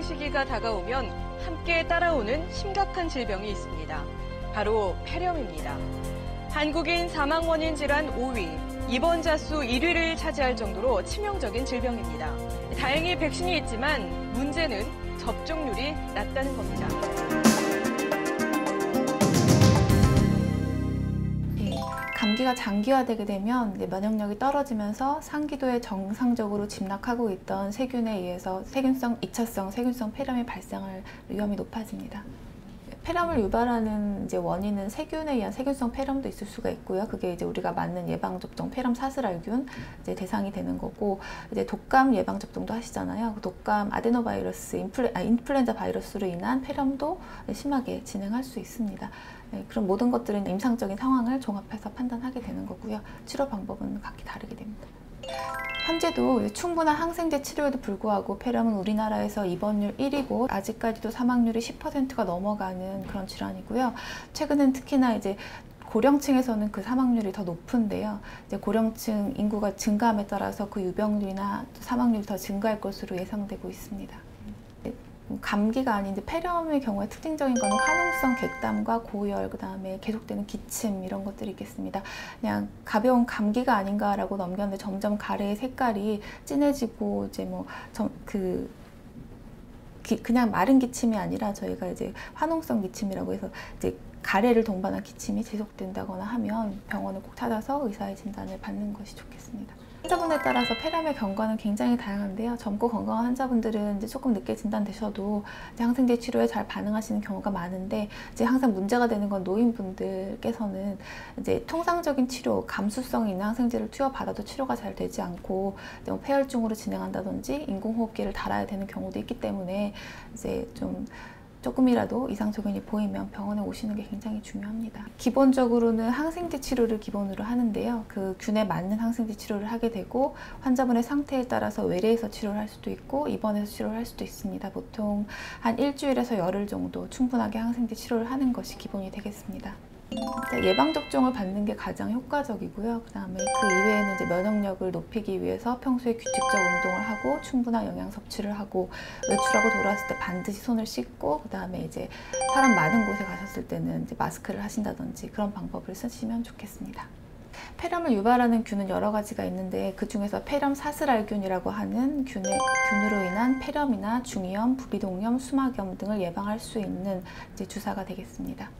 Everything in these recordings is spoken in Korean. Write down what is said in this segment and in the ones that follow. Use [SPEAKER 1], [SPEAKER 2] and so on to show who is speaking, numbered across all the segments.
[SPEAKER 1] 시기가 다가오면 함께 따라오는 심각한 질병이 있습니다. 바로 폐렴입니다. 한국인 사망 원인 질환 5위, 입원자 수 1위를 차지할 정도로 치명적인 질병입니다. 다행히 백신이 있지만 문제는 접종률이 낮다는 겁니다.
[SPEAKER 2] 감기가 장기화되게 되면 면역력이 떨어지면서 상기도에 정상적으로 진락하고 있던 세균에 의해서 세균성 2차성 세균성 폐렴이 발생할 위험이 높아집니다. 폐렴을 유발하는 원인은 세균에 의한 세균성 폐렴도 있을 수가 있고요. 그게 우리가 맞는 예방접종 폐렴 사슬알균 대상이 되는 거고, 독감 예방접종도 하시잖아요. 독감 아데노바이러스 인플루엔자 바이러스로 인한 폐렴도 심하게 진행할 수 있습니다. 그런 모든 것들은 임상적인 상황을 종합해서 판단하게 되는 거고요. 치료 방법은 각기 다르게 됩니다. 현재도 충분한 항생제 치료에도 불구하고 폐렴은 우리나라에서 입원율 1위고 아직까지도 사망률이 10%가 넘어가는 그런 질환이고요. 최근엔 특히나 고령층에서는 그 사망률이 더 높은데요. 고령층 인구가 증가함에 따라서 그 유병률이나 사망률이 더 증가할 것으로 예상되고 있습니다. 감기가 아닌 폐렴의 경우에 특징적인 거는 화농성 객담과 고열, 그 다음에 계속되는 기침 이런 것들이 있겠습니다. 그냥 가벼운 감기가 아닌가라고 넘겼는데 점점 가래의 색깔이 진해지고 그냥 마른 기침이 아니라 저희가 화농성 기침이라고 해서 가래를 동반한 기침이 지속된다거나 하면 병원을 꼭 찾아서 의사의 진단을 받는 것이 좋겠습니다. 환자분에 따라서 폐렴의 경과는 굉장히 다양한데요. 젊고 건강한 환자분들은 조금 늦게 진단되셔도 항생제 치료에 잘 반응하시는 경우가 많은데, 항상 문제가 되는 건 노인분들께서는 통상적인 치료, 감수성이 있는 항생제를 투여받아도 치료가 잘 되지 않고 폐혈증으로 진행한다든지 인공호흡기를 달아야 되는 경우도 있기 때문에 조금이라도 이상 소견이 보이면 병원에 오시는 게 굉장히 중요합니다. 기본적으로는 항생제 치료를 기본으로 하는데요. 그 균에 맞는 항생제 치료를 하게 되고, 환자분의 상태에 따라서 외래에서 치료를 할 수도 있고 입원해서 치료를 할 수도 있습니다. 보통 한 일주일에서 열흘 정도 충분하게 항생제 치료를 하는 것이 기본이 되겠습니다. 예방접종을 받는 게 가장 효과적이고요. 그 다음에 그 이외에는 면역력을 높이기 위해서 평소에 규칙적 운동을 하고 충분한 영양 섭취를 하고, 외출하고 돌아왔을 때 반드시 손을 씻고, 그 다음에 사람 많은 곳에 가셨을 때는 마스크를 하신다든지 그런 방법을 쓰시면 좋겠습니다. 폐렴을 유발하는 균은 여러 가지가 있는데, 그 중에서 폐렴 사슬알균이라고 하는 균으로 인한 폐렴이나 중이염, 부비동염, 수막염 등을 예방할 수 있는 주사가 되겠습니다.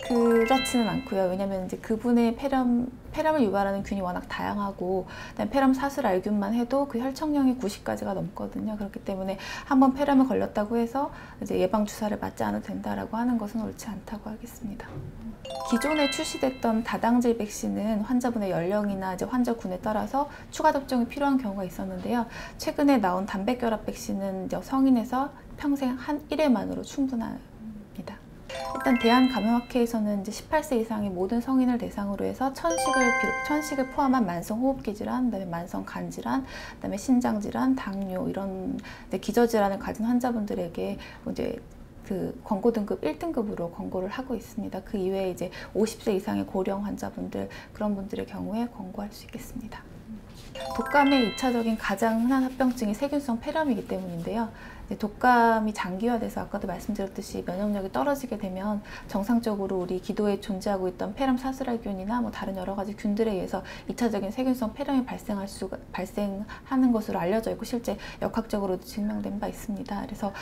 [SPEAKER 2] 그렇지는 않고요. 왜냐하면 그분의 폐렴을 유발하는 균이 워낙 다양하고, 폐렴 사슬알균만 해도 그 혈청량이 90가지가 넘거든요. 그렇기 때문에 한번 폐렴에 걸렸다고 해서 예방 주사를 맞지 않아도 된다라고 하는 것은 옳지 않다고 하겠습니다. 기존에 출시됐던 다당질 백신은 환자분의 연령이나 환자군에 따라서 추가 접종이 필요한 경우가 있었는데요. 최근에 나온 단백결합 백신은 성인에서 평생 한 1회만으로 충분합니다. 일단 대한감염학회에서는 18세 이상의 모든 성인을 대상으로 해서 천식을 포함한 만성 호흡기 질환, 그다음에 만성 간 질환, 그다음에 신장 질환, 당뇨 이런 기저 질환을 가진 환자분들에게 그 권고 등급 1등급으로 권고를 하고 있습니다. 그 이외에 50세 이상의 고령 환자분들, 그런 분들의 경우에 권고할 수 있겠습니다. 독감의 2차적인 가장 흔한 합병증이 세균성 폐렴이기 때문인데요. 독감이 장기화돼서 아까도 말씀드렸듯이 면역력이 떨어지게 되면 정상적으로 우리 기도에 존재하고 있던 폐렴 사슬알균이나 다른 여러 가지 균들에 의해서 2차적인 세균성 폐렴이 발생하는 것으로 알려져 있고, 실제 역학적으로도 증명된 바 있습니다. 그래서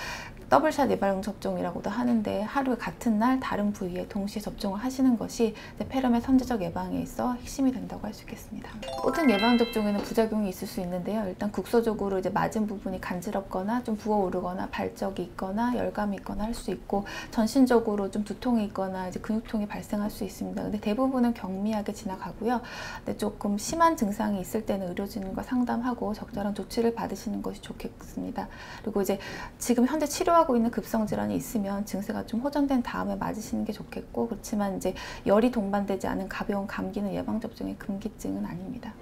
[SPEAKER 2] 더블샷 예방 접종이라고도 하는데, 하루에 같은 날 다른 부위에 동시에 접종을 하시는 것이 폐렴의 선제적 예방에 있어 핵심이 된다고 할 수 있겠습니다. 모든 예방 접종에는 부작용이 있을 수 있는데요. 일단 국소적으로 맞은 부분이 간지럽거나 좀 부어오르거나 발적이 있거나 열감이 있거나 할 수 있고, 전신적으로 좀 두통이 있거나 근육통이 발생할 수 있습니다. 근데 대부분은 경미하게 지나가고요. 근데 조금 심한 증상이 있을 때는 의료진과 상담하고 적절한 조치를 받으시는 것이 좋겠습니다. 그리고 지금 현재 치료하고 있는 급성 질환이 있으면 증세가 좀 호전된 다음에 맞으시는 게 좋겠고, 그렇지만 열이 동반되지 않은 가벼운 감기는 예방 접종의 금기증은 아닙니다.